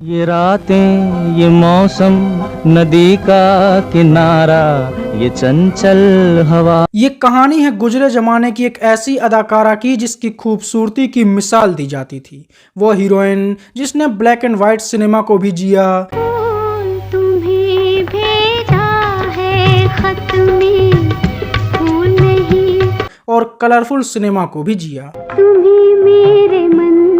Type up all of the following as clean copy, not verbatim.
ये रातें, ये मौसम, नदी का किनारा, ये चंचल हवा। ये कहानी है गुजरे जमाने की एक ऐसी अदाकारा की जिसकी खूबसूरती की मिसाल दी जाती थी। वो हीरोइन जिसने ब्लैक एंड व्हाइट सिनेमा को भी जिया, तुम्हें भेजा है खत में फूल नहीं, और कलरफुल सिनेमा को भी जिया। तुम्ही मेरे मंदिर,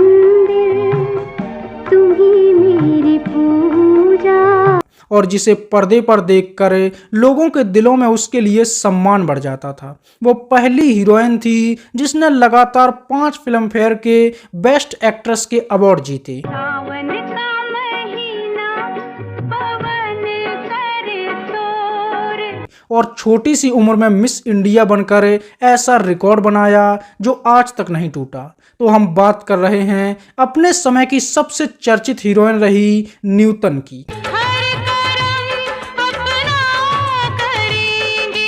तुम्ही मेरी पूजा, और जिसे पर्दे पर देखकर लोगों के दिलों में उसके लिए सम्मान बढ़ जाता था। वो पहली हीरोइन थी जिसने लगातार 5 फिल्म फेयर के बेस्ट एक्ट्रेस के अवार्ड जीते। सावन का महीना, पवन करे शोर, और छोटी सी उम्र में मिस इंडिया बनकर ऐसा रिकॉर्ड बनाया जो आज तक नहीं टूटा। तो हम बात कर रहे हैं अपने समय की सबसे चर्चित हीरोइन रही न्यूटन की। हर करम अपना करेंगे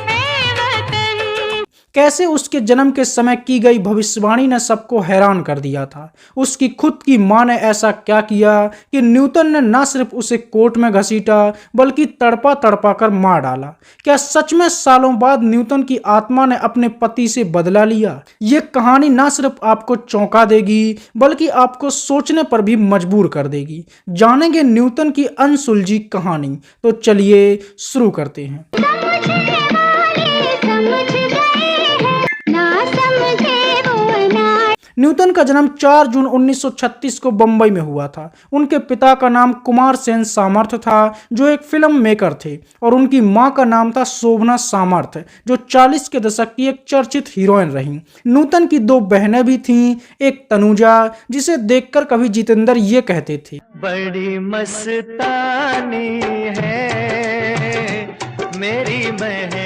ए वतन। कैसे उसके जन्म के समय की गई भविष्यवाणी ने सबको हैरान कर दिया था। उसकी खुद की मां ने ऐसा क्या किया कि न्यूटन ने न सिर्फ उसे कोर्ट में घसीटा बल्कि तड़पा तड़पा कर मार डाला। क्या सच में सालों बाद न्यूटन की आत्मा ने अपने पति से बदला लिया? ये कहानी न सिर्फ आपको चौंका देगी बल्कि आपको सोचने पर भी मजबूर कर देगी। जानेंगे न्यूटन की अनसुलझी कहानी। तो चलिए शुरू करते हैं। समझने वाले समझ गए हैं, ना समझे वो ना। न्यूटन का जन्म 4 जून 1936 को बंबई में हुआ था। उनके पिता का नाम कुमार सेन सामर्थ था जो एक फिल्म मेकर थे, और उनकी मां का नाम था शोभना सामर्थ जो 40 के दशक की एक चर्चित हीरोइन रहीं। न्यूटन की 2 बहनें भी थीं, एक तनुजा जिसे देखकर कभी जितेंद्र ये कहते थे, बड़ी मस्तानी है मेरी बहन।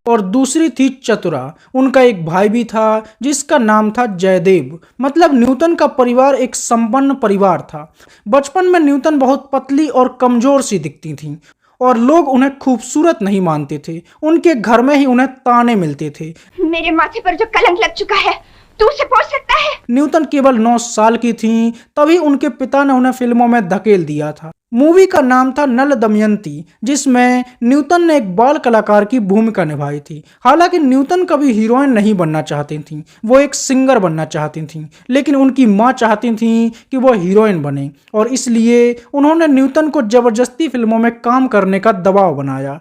और दूसरी थी चतुरा। उनका एक भाई भी था जिसका नाम था जयदेव। मतलब न्यूटन का परिवार एक संपन्न परिवार था। बचपन में न्यूटन बहुत पतली और कमजोर सी दिखती थीं और लोग उन्हें खूबसूरत नहीं मानते थे। उनके घर में ही उन्हें ताने मिलते थे। मेरे माथे पर जो कलंक लग चुका है तू उसे पोंछ सकता है। न्यूटन केवल 9 साल की थीं तभी उनके पिता ने उन्हें फिल्मों में धकेल दिया था। मूवी का नाम था नल दमयंती जिसमें न्यूटन ने एक बाल कलाकार की भूमिका निभाई थी। हालांकि न्यूटन कभी हीरोइन नहीं बनना चाहती थीं, वो एक सिंगर बनना चाहती थीं, लेकिन उनकी मां चाहती थीं कि वो हीरोइन बने और इसलिए उन्होंने न्यूटन को जबरदस्ती फिल्मों में काम करने का दबाव बनाया।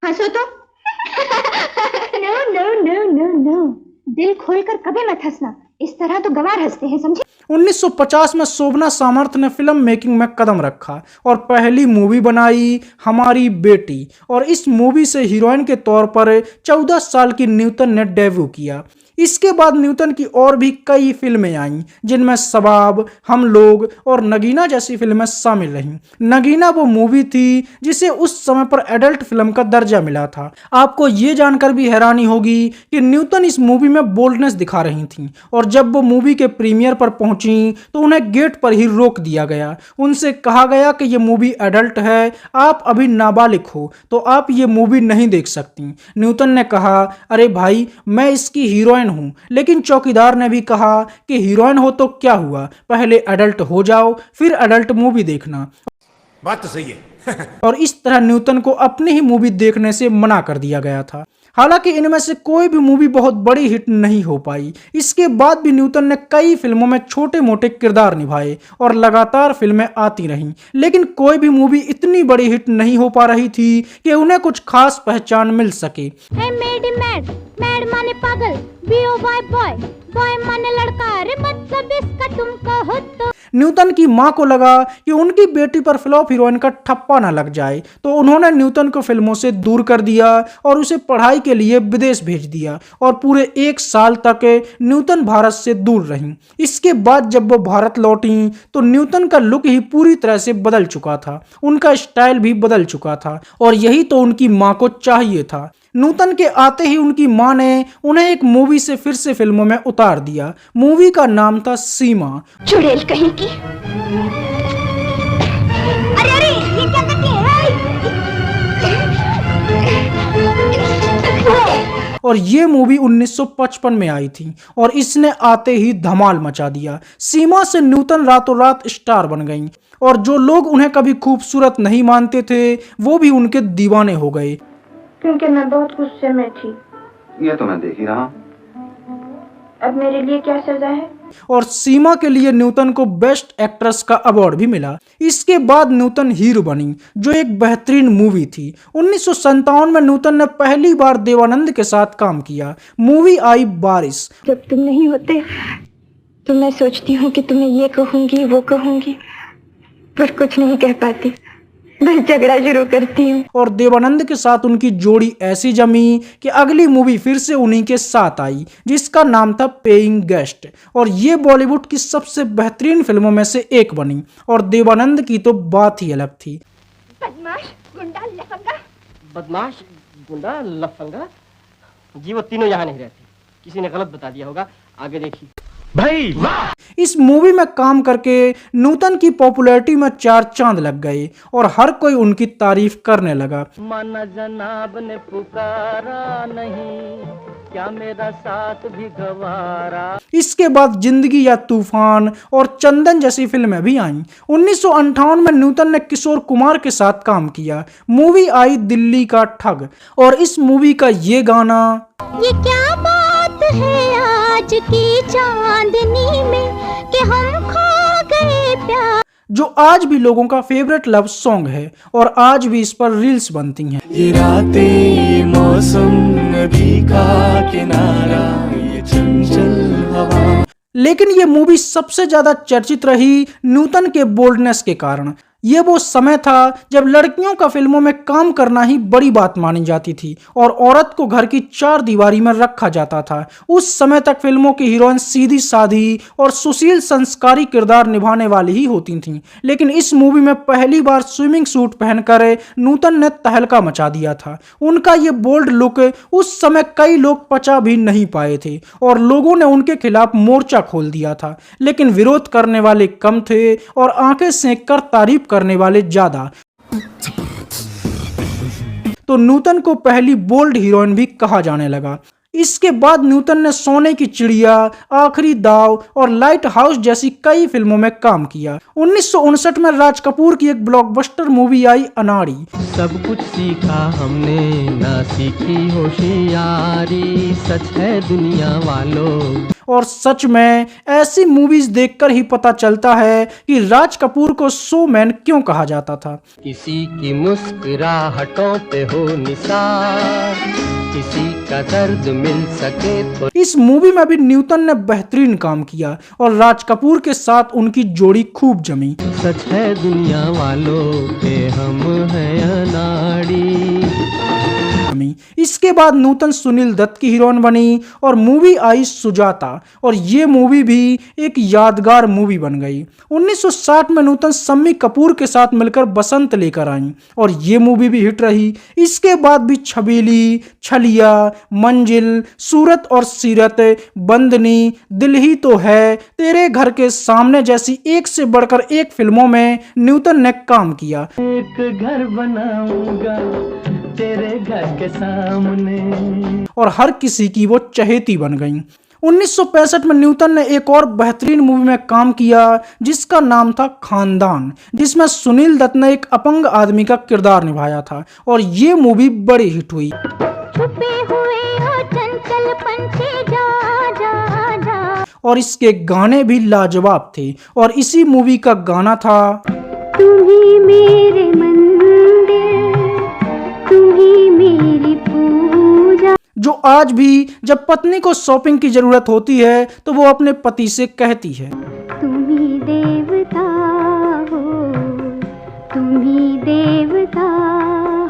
हंसो तो। No no no no no, दिल खोलकर कभी मत हंसना, इस तरह तो गंवार हंसते हैं, समझे। 1950 में शोभना सामर्थ ने फिल्म मेकिंग में कदम रखा और पहली मूवी बनाई हमारी बेटी, और इस मूवी से हीरोइन के तौर पर 14 साल की न्यूटन ने डेब्यू किया। इसके बाद न्यूटन की और भी कई फिल्में आईं जिनमें सबाब, हम लोग और नगीना जैसी फिल्में शामिल रहीं। नगीना वो मूवी थी जिसे उस समय पर एडल्ट फिल्म का दर्जा मिला था। आपको ये जानकर भी हैरानी होगी कि न्यूटन इस मूवी में बोल्डनेस दिखा रही थीं, और जब वो मूवी के प्रीमियर पर पहुंची तो उन्हें गेट पर ही रोक दिया गया। उनसे कहा गया कि ये मूवी एडल्ट है, आप अभी नाबालिग हो तो आप ये मूवी नहीं देख सकती। न्यूटन ने कहा, अरे भाई मैं इसकी हीरोइन हूं। लेकिन चौकीदार ने भी कहा कि हीरोइन हो तो क्या हुआ, पहले एडल्ट हो जाओ फिर एडल्ट मूवी देखना। बात तो सही है। और इस तरह न्यूटन को अपनी ही मूवी देखने से मना कर दिया गया था। हालांकि इनमें से कोई भी मूवी बहुत बड़ी हिट नहीं हो पाई। इसके बाद भी न्यूटन ने कई फिल्मों में छोटे मोटे किरदार निभाए और लगातार फिल्में आती रहीं, लेकिन कोई भी मूवी इतनी बड़ी हिट नहीं हो पा रही थी कि उन्हें कुछ खास पहचान मिल सके। है मेड मैड, मैड माने पागल, बीओ बॉय बॉय, बॉय माने लड़का, रे मतलब इसका तुम कहो तो। न्यूटन की मां को लगा कि उनकी बेटी पर फ्लॉप हीरोइन का ठप्पा न लग जाए, तो उन्होंने न्यूटन को फिल्मों से दूर कर दिया और उसे पढ़ाई के लिए विदेश भेज दिया, और पूरे 1 साल तक न्यूटन भारत से दूर रहीं। इसके बाद जब वो भारत लौटी तो न्यूटन का लुक ही पूरी तरह से बदल चुका था, उनका स्टाइल भी बदल चुका था, और यही तो उनकी मां को चाहिए था। न्यूटन के आते ही उनकी मां ने उन्हें एक मूवी से फिर से फिल्मों में उतार दिया। मूवी का नाम था सीमा। चुड़ैल कहीं की। अरे अरे ये क्या करती है? और ये मूवी 1955 में आई थी और इसने आते ही धमाल मचा दिया। सीमा से न्यूटन रातों रात स्टार बन गईं और जो लोग उन्हें कभी खूबसूरत नहीं मानते थे वो भी उनके दीवाने हो गए। क्योंकि मैं बहुत गुस्से में थी। ये तो मैं देख ही रहा हूँ। अब मेरे लिए क्या सजा है? और सीमा के लिए न्यूटन को बेस्ट एक्ट्रेस का अवार्ड भी मिला। इसके बाद न्यूटन हीरो बनी जो एक बेहतरीन मूवी थी। 1957 में न्यूटन ने पहली बार देवानंद के साथ काम किया। मूवी आई बारिश। जब तुम नहीं होते तो मैं सोचती हूँ कि तुम्हें ये कहूँगी वो कहूँगी, पर कुछ नहीं कह पाती, बस झगड़ा शुरू करती हूँ। और देवानंद के साथ उनकी जोड़ी ऐसी जमी कि अगली मूवी फिर से उन्हीं के साथ आई जिसका नाम था पेइंग गेस्ट और ये बॉलीवुड की सबसे बेहतरीन फिल्मों में से एक बनी और देवानंद की तो बात ही अलग थी। बदमाश, गुंडा, लफंगा। बदमाश, गुंडा, लफंगा, जी वो तीनों यहाँ नहीं रहते, किसी ने गलत बता दिया होगा, आगे देखिए। भाई वाह! इस मूवी में काम करके न्यूटन की पॉपुलैरिटी में 4 चांद लग गए और हर कोई उनकी तारीफ करने लगा। माना जनाब ने पुकारा नहीं, क्या मेरा साथ भी गवारा। इसके बाद जिंदगी या तूफान और चंदन जैसी फिल्में भी आईं। 1958 में न्यूटन ने किशोर कुमार के साथ काम किया। मूवी आई दिल्ली का ठग और इस मूवी का ये गाना, ये क्या बात है आज की चांदनी में कि हम खो गए प्यार, जो आज भी लोगों का फेवरेट लव सॉन्ग है और आज भी इस पर रील्स बनती हैं। ये रातें, ये मौसम, नदी का किनारा, ये चंचल हवा। लेकिन ये मूवी सबसे ज्यादा चर्चित रही न्यूटन के बोल्डनेस के कारण। ये वो समय था जब लड़कियों का फिल्मों में काम करना ही बड़ी बात मानी जाती थी और औरत को घर की 4 दीवारी में रखा जाता था। उस समय तक फिल्मों की हीरोइन सीधी साधी और सुशील संस्कारी किरदार निभाने वाली ही होती थीं। लेकिन इस मूवी में पहली बार स्विमिंग सूट पहनकर न्यूटन ने तहलका मचा दिया था। उनका ये बोल्ड लुक उस समय कई लोग पचा भी नहीं पाए थे और लोगों ने उनके खिलाफ मोर्चा खोल दिया था। लेकिन विरोध करने वाले कम थे और आंखें सेंक कर तारीफ करने वाले ज्यादा। तो न्यूटन को पहली बोल्ड हीरोइन भी कहा जाने लगा। इसके बाद न्यूटन ने सोने की चिड़िया, आखिरी दाव और लाइट हाउस जैसी कई फिल्मों में काम किया। 1959 में राज कपूर की एक ब्लॉकबस्टर मूवी आई अनाड़ी। सब कुछ सीखा हमने, ना सीखी होशियारी, सच है दुनिया वालों। और सच में ऐसी मूवीज देखकर ही पता चलता है कि राज कपूर को शोमैन क्यों कहा जाता था। किसी की मुस्कुराहटों पे हो निसार, किसी का दर्द मिल सके तो। इस मूवी में भी न्यूटन ने बेहतरीन काम किया और राज कपूर के साथ उनकी जोड़ी खूब जमी। सच है दुनिया वालों के हम हैं अनाड़ी। इसके बाद न्यूटन सुनील दत्त की हीरोइन बनी और मूवी आई सुजाता और ये मूवी भी एक यादगार मूवी बन गई। 1960 में न्यूटन शम्मी कपूर के साथ मिलकर बसंत लेकर आई और ये मूवी भी हिट रही। इसके बाद भी छबीली, छलिया, मंजिल, सूरत और सीरत, बंदनी, दिल ही तो है, तेरे घर के सामने जैसी एक से बढ़कर एक फिल्मों में न्यूटन ने काम किया। एक घर बनाऊंगा तेरे घर के सामने और हर किसी की वो चहेती बन गई। 1965 में न्यूटन ने एक और बेहतरीन मूवी में काम किया जिसका नाम था खानदान, जिसमें सुनील दत्त ने एक अपंग आदमी का किरदार निभाया था और ये मूवी बड़ी हिट हुई। छुपे हुए हो चंचल पंछी जा जा जा, और इसके गाने भी लाजवाब थे और इसी मूवी का गाना था, तुम ही मेरे मंदिर, तुम ही मेरी पूजा। जो आज भी जब पत्नी को शॉपिंग की जरूरत होती है तो वो अपने पति से कहती है, तुम ही देवता हो, तुम ही देवता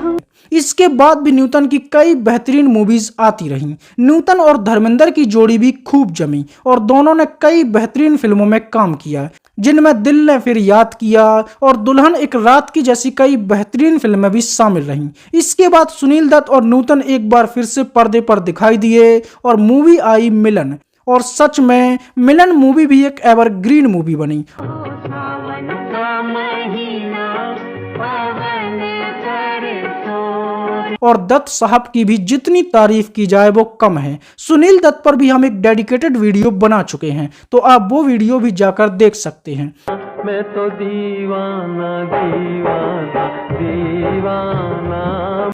हो। इसके बाद भी न्यूटन की कई बेहतरीन मूवीज आती रहीं। न्यूटन और धर्मेंद्र की जोड़ी भी खूब जमी और दोनों ने कई बेहतरीन फिल्मों में काम किया जिनमें दिल ने फिर याद किया और दुल्हन एक रात की जैसी कई बेहतरीन फिल्में भी शामिल रहीं। इसके बाद सुनील दत्त और न्यूटन एक बार फिर से पर्दे पर दिखाई दिए और मूवी आई मिलन और सच में मिलन मूवी भी एक एवरग्रीन मूवी बनी। और दत्त साहब की भी जितनी तारीफ की जाए वो कम है। सुनील दत्त पर भी हम एक डेडिकेटेड वीडियो बना चुके हैं, तो आप वो वीडियो भी जाकर देख सकते हैं। मैं तो दीवाना दीवाना दीवाना।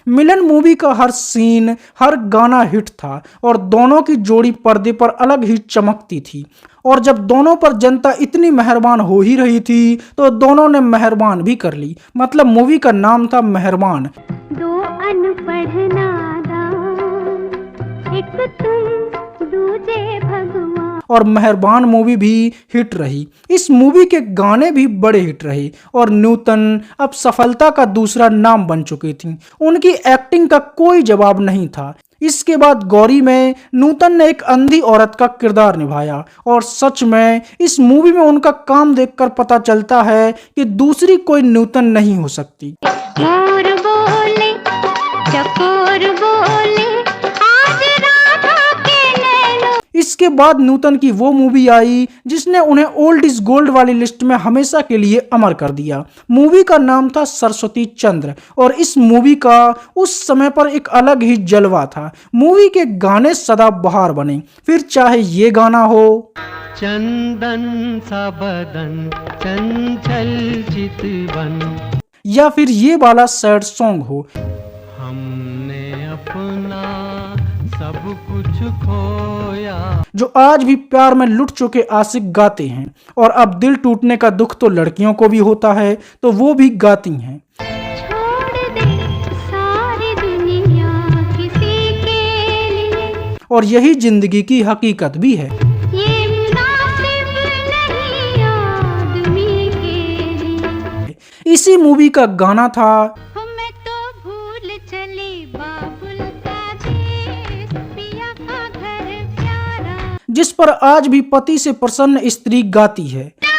मिलन मूवी का हर सीन, हर गाना हिट था और दोनों की जोड़ी पर्दे पर अलग ही चमकती थी। और जब दोनों पर जनता इतनी मेहरबान हो ही रही थी तो दोनों ने मेहरबान भी कर ली। मतलब मूवी का नाम था मेहरबान। दो अनपढ़ नादान, एक तुम दूजे भगवान। और मेहरबान मूवी भी हिट रही। इस मूवी के गाने भी बड़े हिट रहे और नूतन अब सफलता का दूसरा नाम बन चुकी थी। उनकी एक्टिंग का कोई जवाब नहीं था। इसके बाद गौरी में नूतन ने एक अंधी औरत का किरदार निभाया और सच में इस मूवी में उनका काम देखकर पता चलता है कि दूसरी कोई नूतन नहीं हो सकती। मोर बोले, चकोर बोले, आज राधा के नैनों। इसके बाद नूतन की वो मूवी आई जिसने उन्हें ओल्ड इज गोल्ड वाली लिस्ट में हमेशा के लिए अमर कर दिया। मूवी का नाम था सरस्वती चंद्र और इस मूवी का उस समय पर एक अलग ही जलवा था। मूवी के गाने सदाबहार बने, फिर चाहे ये गाना हो चंदन सा बदन चंचल चितवन, या फिर ये वाला सैड सॉन्ग हो हमने अपना सब कुछ खोया। जो आज भी प्यार में लुट चुके आशिक गाते हैं। और अब दिल टूटने का दुख तो लड़कियों को भी होता है तो वो भी गाती हैं। छोड़ दे सारी दुनिया किसी के लिए, और यही जिंदगी की हकीकत भी है। ये मुनासिब नहीं आदमी के लिए। इसी मूवी का गाना था हो मैं तो भूल चली बाबुल का देश, पिया का घर प्यारा। जिस पर आज भी पति से प्रसन्न स्त्री गाती है। दे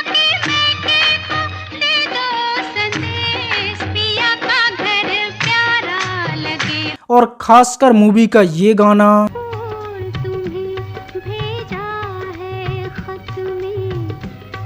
दो संदेश, पिया का घर प्यारा लगे। और खासकर मूवी का ये गाना और तुम्हें भेजा है खत में,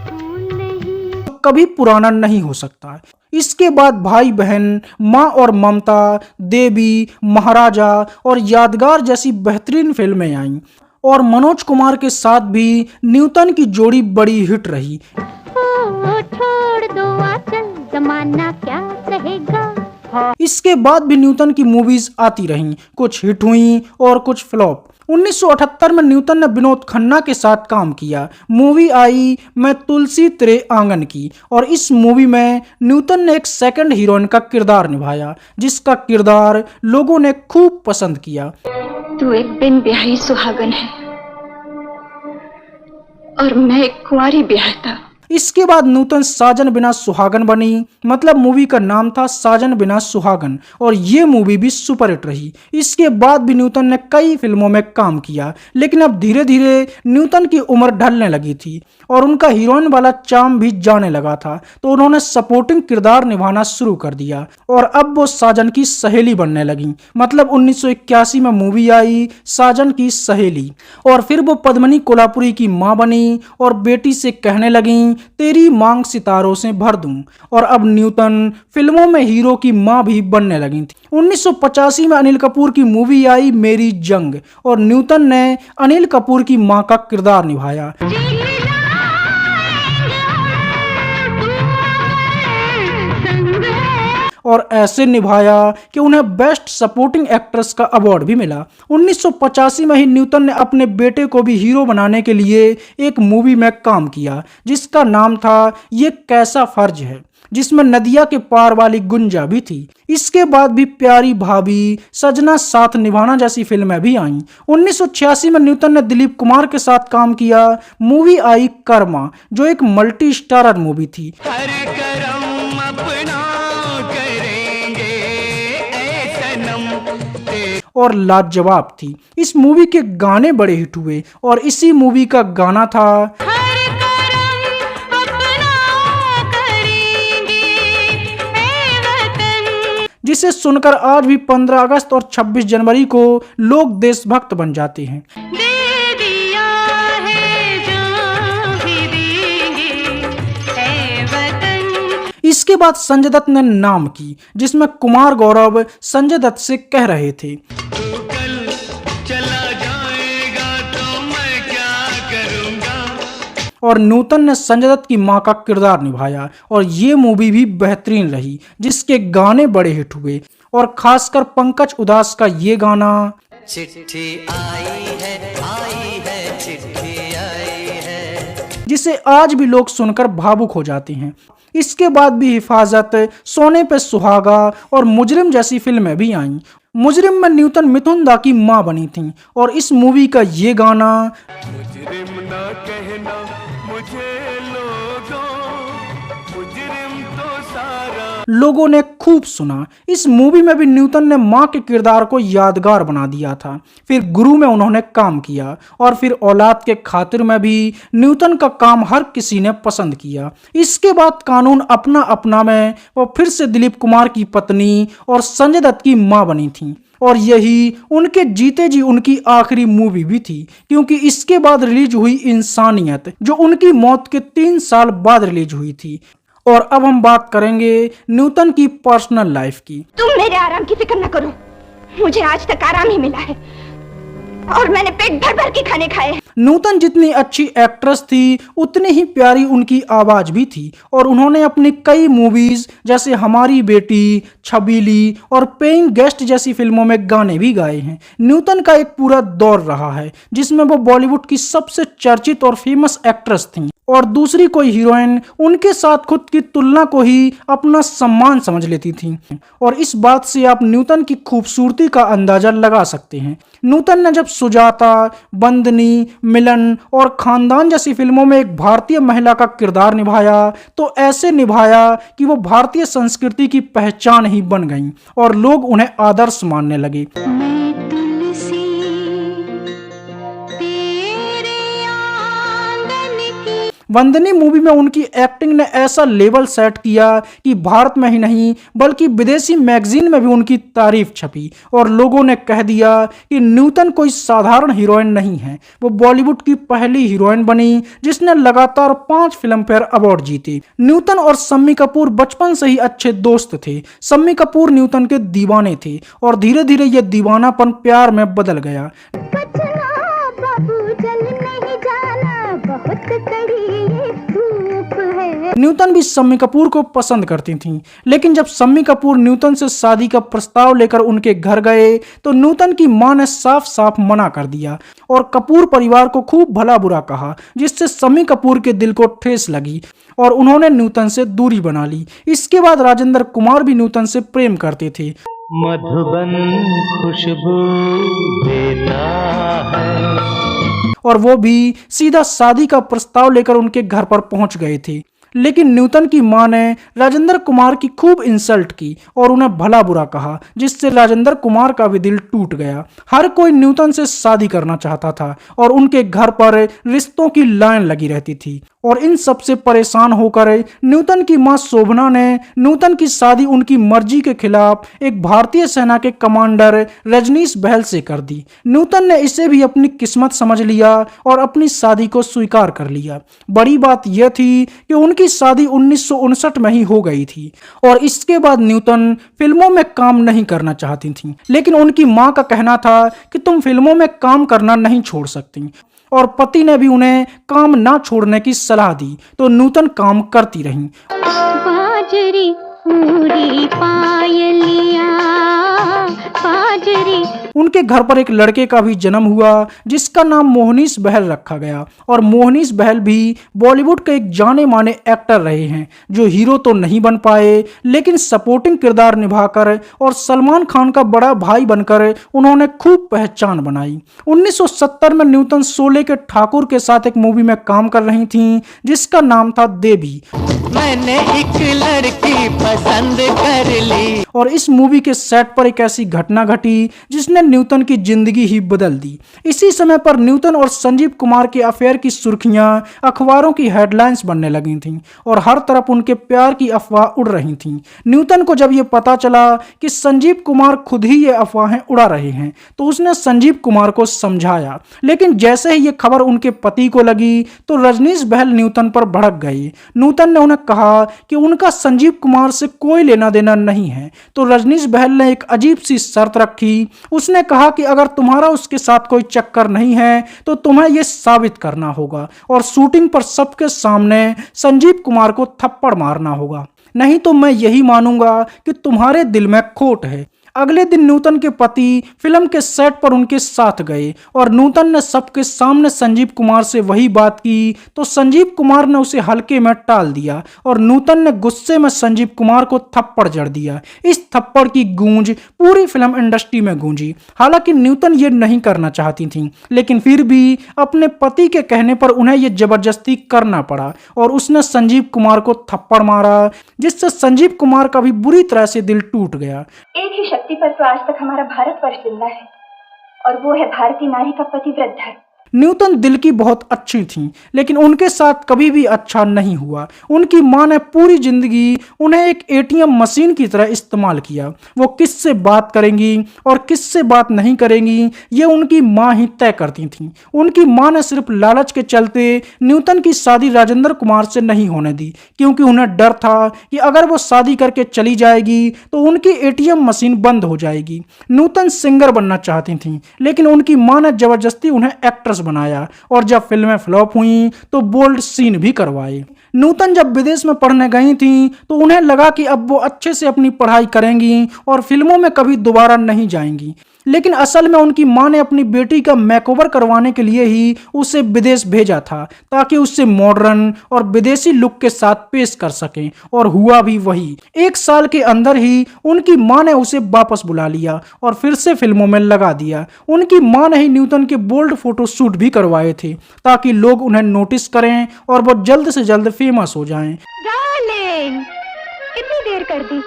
फोन नहीं। कभी पुराना नहीं हो सकता। इसके बाद भाई बहन, माँ और ममता, देवी, महाराजा और यादगार जैसी बेहतरीन फिल्में आईं और मनोज कुमार के साथ भी न्यूटन की जोड़ी बड़ी हिट रही। ओ छोड़ दो आंचल, जमाना क्या कहेगा। इसके बाद भी न्यूटन की मूवीज आती रहीं, कुछ हिट हुई और कुछ फ्लॉप। 1978 में न्यूटन ने विनोद खन्ना के साथ काम किया। मूवी आई मैं तुलसी तेरे आंगन की और इस मूवी में न्यूटन ने एक सेकंड हीरोइन का किरदार निभाया जिसका किरदार लोगों ने खूब पसंद किया। तू एक बिन ब्याही सुहागन है और मैं एक कुंवारी ब्याहता। इसके बाद नूतन साजन बिना सुहागन बनी। मतलब मूवी का नाम था साजन बिना सुहागन और ये मूवी भी सुपरहिट रही। इसके बाद भी न्यूटन ने कई फिल्मों में काम किया, लेकिन अब धीरे धीरे न्यूटन की उम्र ढलने लगी थी और उनका हीरोइन वाला चार्म भी जाने लगा था, तो उन्होंने सपोर्टिंग किरदार निभाना शुरू कर दिया और अब वो साजन की सहेली बनने लगी। मतलब 1981 में मूवी आई साजन की सहेली और फिर वो पद्मिनी कोल्हापुरी की माँ बनी और बेटी से कहने लगी तेरी मांग सितारों से भर दूं। और अब न्यूटन फिल्मों में हीरो की मां भी बनने लगी थी। 1985 में अनिल कपूर की मूवी आई मेरी जंग और न्यूटन ने अनिल कपूर की मां का किरदार निभाया और ऐसे निभाया कि उन्हें बेस्ट सपोर्टिंग एक्ट्रेस का अवार्ड भी मिला। 1985 में ही न्यूटन ने अपने बेटे को भी हीरो बनाने के लिए एक मूवी में काम किया जिसका नाम था ये कैसा फर्ज है, जिसमें नदिया के पार वाली गुंजा भी थी। इसके बाद भी प्यारी भाभी, सजना साथ निभाना जैसी फिल्में भी आईं। 1986 में न्यूटन ने दिलीप कुमार के साथ काम किया। मूवी आई कर्मा जो एक मल्टी स्टारर मूवी थी और लाजवाब थी। इस मूवी के गाने बड़े हिट हुए और इसी मूवी का गाना था जिसे सुनकर आज भी 15 अगस्त और 26 जनवरी को लोग देशभक्त बन जाते हैं। इसके बाद संजय दत्त ने नाम की, जिसमें कुमार गौरव संजय दत्त से कह रहे थे, और नूतन ने संजय दत्त की मां का किरदार निभाया और ये मूवी भी बेहतरीन रही, जिसके गाने बड़े हिट हुए और खासकर पंकज उधास का ये गाना चिट्ठी आई है चिट्ठी आई है, जिसे आज भी लोग सुनकर भावुक हो जाते हैं। इसके बाद भी हिफाजत, सोने पे सुहागा और मुजरिम जैसी फिल्में भी आईं। मुजरिम में न्यूटन मिथुन दा की मां बनी थी और इस मूवी का ये गाना मुजरिम ना कहना मुझे लोगों, मुजरिम तो सारा लोगों ने खूब सुना। इस मूवी में भी न्यूटन ने मां के किरदार को यादगार बना दिया था। फिर गुरु में उन्होंने काम किया और फिर औलाद के खातिर में भी न्यूटन का काम हर किसी ने पसंद किया। इसके बाद कानून अपना अपना में वो फिर से दिलीप कुमार की पत्नी और संजय दत्त की मां बनी थी और यही उनके जीते जी उनकी आखिरी मूवी भी थी, क्योंकि इसके बाद रिलीज हुई इंसानियत, जो उनकी मौत के 3 साल बाद रिलीज हुई थी। और अब हम बात करेंगे न्यूटन की पर्सनल लाइफ की। तुम मेरे आराम की फिक्र न करो, मुझे आज तक आराम ही मिला है और मैंने पेट भर भर के खाने खाए हैं। नूतन जितनी अच्छी एक्ट्रेस थी उतनी ही प्यारी उनकी आवाज भी थी और उन्होंने अपनी कई मूवीज जैसे हमारी बेटी, छबीली और पेइंग गेस्ट जैसी फिल्मों में गाने भी गाए हैं। नूतन का एक पूरा दौर रहा है जिसमें वो बॉलीवुड की सबसे चर्चित और फेमस एक्ट्रेस थी और दूसरी कोई हीरोइन उनके साथ खुद की तुलना को ही अपना सम्मान समझ लेती थी। और इस बात से आप न्यूटन की खूबसूरती का अंदाजा लगा सकते हैं। नूतन ने जब सुजाता, बंदनी, मिलन और खानदान जैसी फिल्मों में एक भारतीय महिला का किरदार निभाया तो ऐसे निभाया कि वो भारतीय संस्कृति की पहचान ही बन गईं और लोग उन्हें आदर्श मानने लगे। वंदनी मूवी में उनकी एक्टिंग ने ऐसा लेवल सेट किया कि भारत में ही नहीं बल्कि विदेशी मैगजीन में भी उनकी तारीफ छपी और लोगों ने कह दिया कि न्यूटन कोई साधारण हीरोइन नहीं है। वो बॉलीवुड की पहली हीरोइन बनी जिसने लगातार 5 फिल्म फेयर अवार्ड जीते। न्यूटन और शम्मी कपूर बचपन से ही अच्छे दोस्त थे। शम्मी कपूर न्यूटन के दीवाने थे और धीरे धीरे यह दीवानापन प्यार में बदल गया। न्यूटन भी शम्मी कपूर को पसंद करती थीं, लेकिन जब शम्मी कपूर न्यूटन से शादी का प्रस्ताव लेकर उनके घर गए तो न्यूटन की मां ने साफ साफ मना कर दिया और कपूर परिवार को खूब भला बुरा कहा, जिससे शम्मी कपूर के दिल को ठेस लगी और उन्होंने न्यूटन से दूरी बना ली। इसके बाद राजेंद्र कुमार भी न्यूटन से प्रेम करते थे। मधुबन खुशबू देता है, और वो भी सीधा शादी का प्रस्ताव लेकर उनके घर पर पहुंच गए थे। लेकिन न्यूटन की मां ने राजेंद्र कुमार की खूब इंसल्ट की और उन्हें भला बुरा कहा, जिससे राजेंद्र कुमार का भी दिल टूट गया। हर कोई न्यूटन से शादी करना चाहता था और उनके घर पर रिश्तों की लाइन लगी रहती थी और इन सब से परेशान होकर न्यूटन की मां शोभना ने न्यूटन की शादी उनकी मर्जी के खिलाफ एक भारतीय सेना के कमांडर रजनीश बहल से कर दी। न्यूटन ने इसे भी अपनी किस्मत समझ लिया और अपनी शादी को स्वीकार कर लिया। बड़ी बात यह थी कि उनकी शादी 1959 में ही हो गई थी और इसके बाद न्यूटन फिल्मों में काम नहीं करना चाहती थीं, लेकिन उनकी मां का कहना था कि तुम फिल्मों में काम करना नहीं छोड़ सकती और पति ने भी उन्हें काम ना छोड़ने की सलाह दी, तो न्यूटन काम करती रहीं। बाजरी पूरी पायलिया बाजरी। उनके घर पर एक लड़के का भी जन्म हुआ जिसका नाम मोहनीश बहल रखा गया और मोहनीश बहल भी बॉलीवुड के एक जाने माने एक्टर रहे हैं, जो हीरो तो नहीं बन पाए लेकिन सपोर्टिंग किरदार निभाकर और सलमान खान का बड़ा भाई बनकर उन्होंने खूब पहचान बनाई। 1970 में न्यूटन शोले के ठाकुर के साथ एक मूवी में काम कर रही थीं जिसका नाम था देवी। मैंने एक लड़की पसंद कर ली और इस मूवी के सेट पर एक ऐसी घटना घटी जिसने न्यूटन की जिंदगी ही बदल दी। इसी समय पर न्यूटन और संजीव कुमार के अफेयर की सुर्खियां अखबारों की हेडलाइंस बनने लगी थीं और हर तरफ उनके प्यार की अफवाह उड़ रही थीं। न्यूटन को जब ये पता चला कि संजीव कुमार खुद ही ये अफवाहें उड़ा रहे हैं तो उसने संजीव कुमार को समझाया, लेकिन जैसे ही ये खबर उनके पति को लगी तो रजनीश बहल न्यूटन पर भड़क गई। न्यूटन ने उन्हें कहा कि उनका संजीव कुमार से कोई लेना देना नहीं है, तो रजनीश बहल ने एक अजीब सी शर्त रखी। उसने कहा कि अगर तुम्हारा उसके साथ कोई चक्कर नहीं है तो तुम्हें यह साबित करना होगा और शूटिंग पर सबके सामने संजीव कुमार को थप्पड़ मारना होगा, नहीं तो मैं यही मानूंगा कि तुम्हारे दिल में खोट है। अगले दिन नूतन के पति फिल्म के सेट पर उनके साथ गए और नूतन ने सबके सामने संजीव कुमार से वही बात की, तो संजीव कुमार ने उसे हल्के में टाल दिया और नूतन ने गुस्से में संजीव कुमार को थप्पड़ जड़ दिया। इस थप्पड़ की गूंज पूरी फिल्म इंडस्ट्री में गूंजी। हालांकि नूतन ये नहीं करना चाहती थी, लेकिन फिर भी अपने पति के कहने पर उन्हें यह जबरदस्ती करना पड़ा और उसने संजीव कुमार को थप्पड़ मारा, जिससे संजीव कुमार का भी बुरी तरह से दिल टूट गया। एक ही शक्ति पर तो आज तक हमारा भारतवर्ष जिंदा है और वो है भारतीय नारी का पतिव्रत धर्म। न्यूटन दिल की बहुत अच्छी थीं, लेकिन उनके साथ कभी भी अच्छा नहीं हुआ। उनकी मां ने पूरी जिंदगी उन्हें एक एटीएम मशीन की तरह इस्तेमाल किया। वो किससे बात करेंगी और किससे बात नहीं करेंगी ये उनकी मां ही तय करती थीं। उनकी मां ने सिर्फ लालच के चलते न्यूटन की शादी राजेंद्र कुमार से नहीं होने दी, क्योंकि उन्हें डर था कि अगर वो शादी करके चली जाएगी तो उनकी एटीएम मशीन बंद हो जाएगी। न्यूटन सिंगर बनना चाहती थीं, लेकिन उनकी मां ने जबरदस्ती उन्हें एक्ट्रेस बनाया और जब फिल्में फ्लॉप हुई तो बोल्ड सीन भी करवाए। नूतन जब विदेश में पढ़ने गई थी तो उन्हें लगा कि अब वो अच्छे से अपनी पढ़ाई करेंगी और फिल्मों में कभी दोबारा नहीं जाएंगी, लेकिन असल में उनकी मां ने अपनी बेटी का मेकओवर करवाने के लिए ही उसे विदेश भेजा था, ताकि उससे मॉडर्न और विदेशी लुक के साथ पेश कर सकें, और हुआ भी वही। 1 साल के अंदर ही उनकी मां ने उसे वापस बुला लिया और फिर से फिल्मों में लगा दिया। उनकी मां ने ही न्यूटन के बोल्ड फोटो शूट भी करवाए थे, ताकि लोग उन्हें नोटिस करें और वो जल्द से जल्द फेमस हो जाएं। डार्लिंग, कितनी देर कर दी,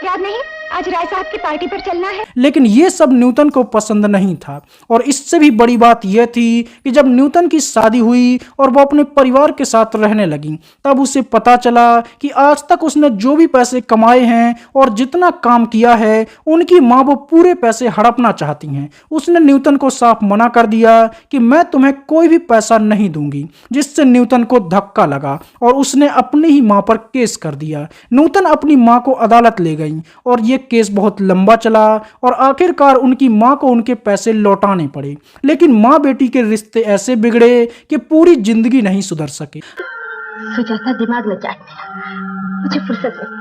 याद नहीं आज राय साहब की पार्टी पर चलना है। लेकिन ये सब न्यूटन को पसंद नहीं था, और इससे भी बड़ी बात यह थी कि जब न्यूटन की शादी हुई और वो अपने परिवार के साथ रहने लगी, तब उसे पता चला कि आज तक उसने जो भी पैसे कमाए हैं और जितना काम किया है, उनकी माँ वो पूरे पैसे हड़पना चाहती हैं। उसने न्यूटन को साफ मना कर दिया कि मैं तुम्हें कोई भी पैसा नहीं दूंगी, जिससे न्यूटन को धक्का लगा और उसने अपनी ही माँ पर केस कर दिया। न्यूटन अपनी माँ को अदालत ले गई और ये केस बहुत लंबा चला और आखिरकार उनकी मां को उनके पैसे लौटाने पड़े। लेकिन मां बेटी के रिश्ते ऐसे बिगड़े कि पूरी जिंदगी नहीं सुधर सके। सुजाता, दिमाग में चाट मेरा, मुझे फुर्सत है।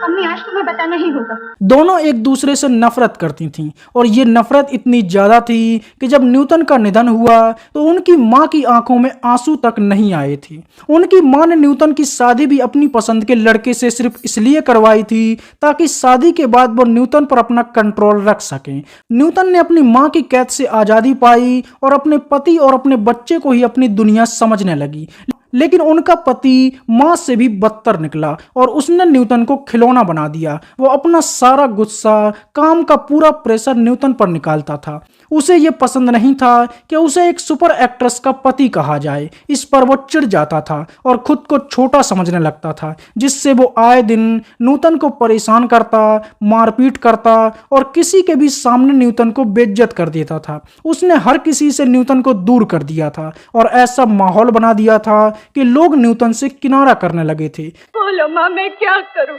अम्मी, आज तुम्हें बताना ही होगा। दोनों एक दूसरे से नफरत करती थीं, और ये नफरत इतनी ज्यादा थी कि जब न्यूटन का निधन हुआ तो उनकी मां की आंखों में आंसू तक नहीं आए थे। उनकी मां ने न्यूटन की शादी भी अपनी पसंद के लड़के से सिर्फ इसलिए करवाई थी ताकि शादी के बाद वो न्यूटन पर अपना कंट्रोल रख सकें। न्यूटन ने अपनी मां की कैद से आजादी पाई और अपने पति और अपने बच्चे को ही अपनी दुनिया समझने लगी। लेकिन उनका पति मां से भी बदतर निकला और उसने न्यूटन को खिलौना बना दिया। वो अपना सारा गुस्सा, काम का पूरा प्रेशर न्यूटन पर निकालता था। उसे ये पसंद नहीं था कि उसे एक सुपर एक्ट्रेस का पति कहा जाए। इस पर वो चिढ़ जाता था और खुद को छोटा समझने लगता था, जिससे वो आए दिन न्यूटन को परेशान करता, मारपीट करता और किसी के भी सामने न्यूटन को बेइज्जत कर देता था। उसने हर किसी से न्यूटन को दूर कर दिया था और ऐसा माहौल बना दिया था कि लोग न्यूटन से किनारा करने लगे थे। बोलो माँ, मैं क्या करूं?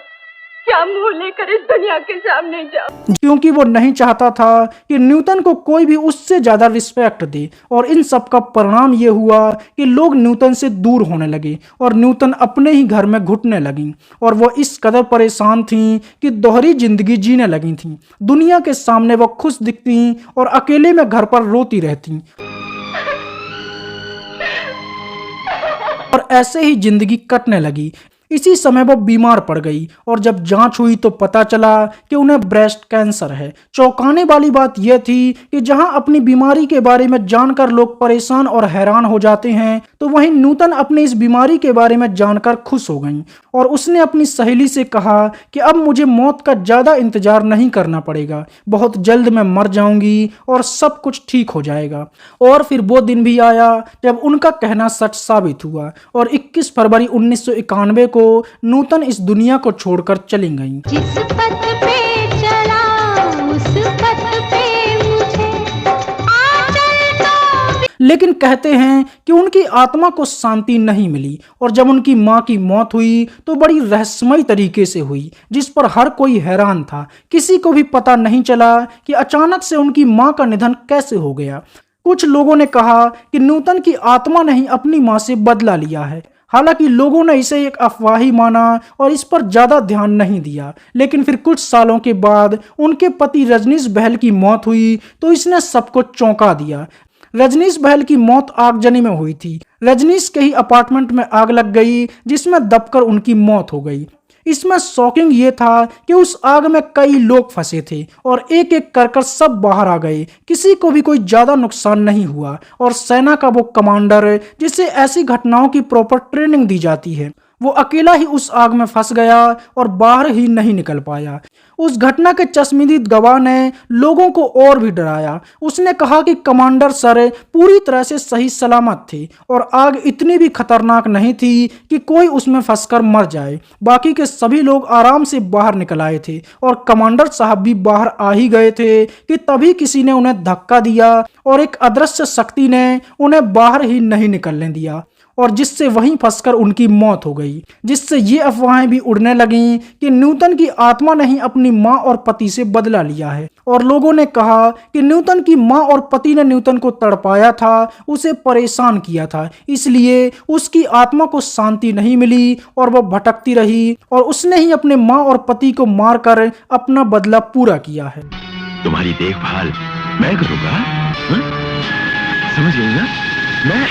क्या मुंह लेकर इस दुनिया के सामने जाऊं? क्योंकि वो नहीं चाहता था कि न्यूटन को कोई भी उससे ज्यादा रिस्पेक्ट दे, और इन सब का परिणाम ये हुआ कि लोग न्यूटन से दूर होने लगे और न्यूटन अपने ही घर में घुटने लगी, और वो इस कदर परेशान थीं कि दोहरी जिंदगी जीने लगी थीं। दुनिया के सामने वो खुश दिखती और अकेले में घर पर रोती रहती, और ऐसे ही जिंदगी कटने लगी। इसी समय वो बीमार पड़ गई और जब जांच हुई तो पता चला कि उन्हें ब्रेस्ट कैंसर है। चौंकाने वाली बात यह थी कि जहां अपनी बीमारी के बारे में जानकर लोग परेशान और हैरान हो जाते हैं, तो वहीं न्यूटन अपनी इस बीमारी के बारे में जानकर खुश हो गई और उसने अपनी सहेली से कहा कि अब मुझे मौत का ज्यादा इंतजार नहीं करना पड़ेगा, बहुत जल्द मैं मर जाऊंगी और सब कुछ ठीक हो जाएगा। और फिर वो दिन भी आया जब उनका कहना सच साबित हुआ और 21 फरवरी 1991 को न्यूटन इस दुनिया को छोड़कर चली गईं। जिस पथ पे चला उस पथ पे मुझे लेकिन कहते हैं कि उनकी आत्मा को शांति नहीं मिली और जब उनकी मां की मौत हुई तो बड़ी रहस्यमयी तरीके से हुई, जिस पर हर कोई हैरान था। किसी को भी पता नहीं चला कि अचानक से उनकी मां का निधन कैसे हो गया। कुछ लोगों ने कहा कि न्यूटन की आत्मा ने ही अपनी मां से बदला लिया है। हालांकि लोगों ने इसे एक अफवाह ही माना और इस पर ज्यादा ध्यान नहीं दिया। लेकिन फिर कुछ सालों के बाद उनके पति रजनीश बहल की मौत हुई तो इसने सबको चौंका दिया। रजनीश बहल की मौत आगजनी में हुई थी। रजनीश के ही अपार्टमेंट में आग लग गई जिसमें दबकर उनकी मौत हो गई। इसमें शॉकिंग ये था कि उस आग में कई लोग फंसे थे और एक एक कर सब बाहर आ गए। किसी को भी कोई ज्यादा नुकसान नहीं हुआ और सेना का वो कमांडर जिसे ऐसी घटनाओं की प्रॉपर ट्रेनिंग दी जाती है, वो अकेला ही उस आग में फंस गया और बाहर ही नहीं निकल पाया। उस घटना के चश्मदीद गवाह ने लोगों को और भी डराया। उसने कहा कि कमांडर सर पूरी तरह से सही सलामत थे और आग इतनी भी खतरनाक नहीं थी कि कोई उसमें फंसकर मर जाए। बाकी के सभी लोग आराम से बाहर निकल आए थे और कमांडर साहब भी बाहर आ ही गए थे कि तभी किसी ने उन्हें धक्का दिया और एक अदृश्य शक्ति ने उन्हें बाहर ही नहीं निकलने दिया और जिससे वहीं फंसकर उनकी मौत हो गई। जिससे ये अफवाहें भी उड़ने लगीं कि न्यूटन की आत्मा ने ही अपनी मां और पति से बदला लिया है और लोगों ने कहा कि न्यूटन की मां और पति ने न्यूटन को तड़पाया था, उसे परेशान किया था, इसलिए उसकी आत्मा को शांति नहीं मिली और वह भटकती रही और उसने ही अपने मां और पति को मारकर अपना बदला पूरा किया है। तुम्हारी देखभाल मैं करूंगा, समझ गई ना? मैं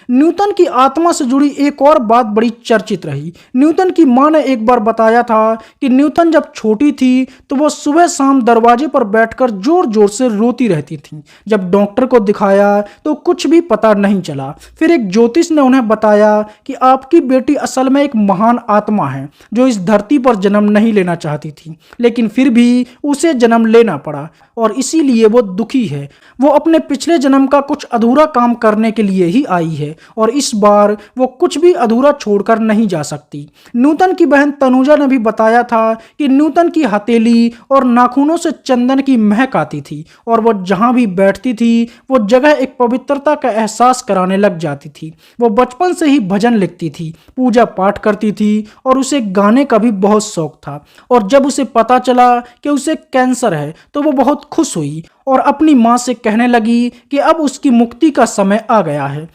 न्यूटन की आत्मा से जुड़ी एक और बात बड़ी चर्चित रही। न्यूटन की मां ने एक बार बताया था कि न्यूटन जब छोटी थी तो वो सुबह शाम दरवाजे पर बैठकर जोर जोर से रोती रहती थी। जब डॉक्टर को दिखाया तो कुछ भी पता नहीं चला। फिर एक ज्योतिष ने उन्हें बताया कि आपकी बेटी असल में एक महान आत्मा है जो इस धरती पर जन्म नहीं लेना चाहती थी, लेकिन फिर भी उसे जन्म लेना पड़ा और इसीलिए वो दुखी है। वो अपने पिछले जन्म का कुछ अधूरा काम करने के लिए ही आई है और इस बार वो कुछ भी अधूरा छोड़कर नहीं जा सकती। न्यूटन की बहन तनुजा ने भी बताया था कि न्यूटन की हथेली और नाखूनों से चंदन की महक आती थी और वो जहां भी बैठती थी वो जगह एक पवित्रता का एहसास कराने लग जाती थी। वो बचपन से ही भजन लिखती थी, पूजा पाठ करती थी और उसे गाने का भी बहुत शौक था। और जब उसे पता चला कि उसे कैंसर है तो वो बहुत खुश हुई और अपनी मां से कहने लगी कि अब उसकी मुक्ति का समय आ गया है।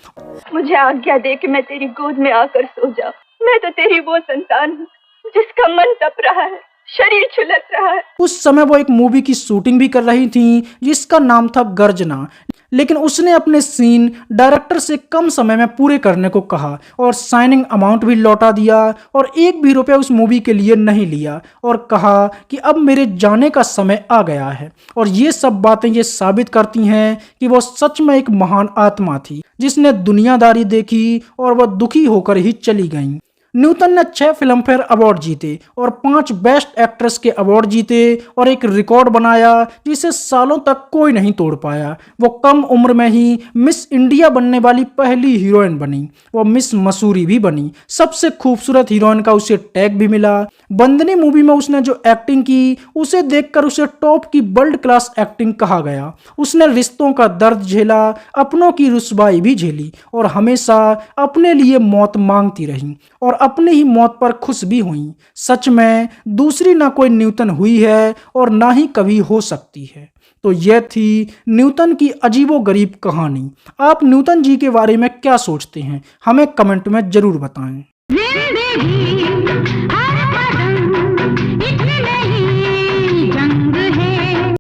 मुझे आज्ञा दे कि मैं तेरी गोद में आकर सो जाऊं। मैं तो तेरी वो संतान हूँ जिसका मन तप रहा है, शरीर छुलक रहा है। उस समय वो एक मूवी की शूटिंग भी कर रही थी जिसका नाम था गर्जना, लेकिन उसने अपने सीन डायरेक्टर से कम समय में पूरे करने को कहा और साइनिंग अमाउंट भी लौटा दिया और एक भी रुपया उस मूवी के लिए नहीं लिया और कहा कि अब मेरे जाने का समय आ गया है। और ये सब बातें ये साबित करती हैं कि वो सच में एक महान आत्मा थी जिसने दुनियादारी देखी और वह दुखी होकर ही चली गई। न्यूटन ने 6 फिल्मफेयर अवार्ड जीते और 5 बेस्ट एक्ट्रेस के अवार्ड जीते और एक रिकॉर्ड बनाया जिसे सालों तक कोई नहीं तोड़ पाया। वो कम उम्र में ही मिस इंडिया बनने वाली पहली हीरोइन बनी। वो मिस मसूरी भी बनी। सबसे खूबसूरत हीरोइन का उसे टैग भी मिला। बंदनी मूवी में उसने जो एक्टिंग की उसे देखकर उसे टॉप की वर्ल्ड क्लास एक्टिंग कहा गया। उसने रिश्तों का दर्द झेला, अपनों की रुसवाई भी झेली और हमेशा अपने लिए मौत मांगती रही और अपनी ही मौत पर खुश भी हुई। सच में दूसरी ना कोई न्यूटन हुई है और ना ही कभी हो सकती है। तो यह थी न्यूटन की अजीबोगरीब कहानी। आप न्यूटन जी के बारे में क्या सोचते हैं? हमें कमेंट में जरूर बताएं।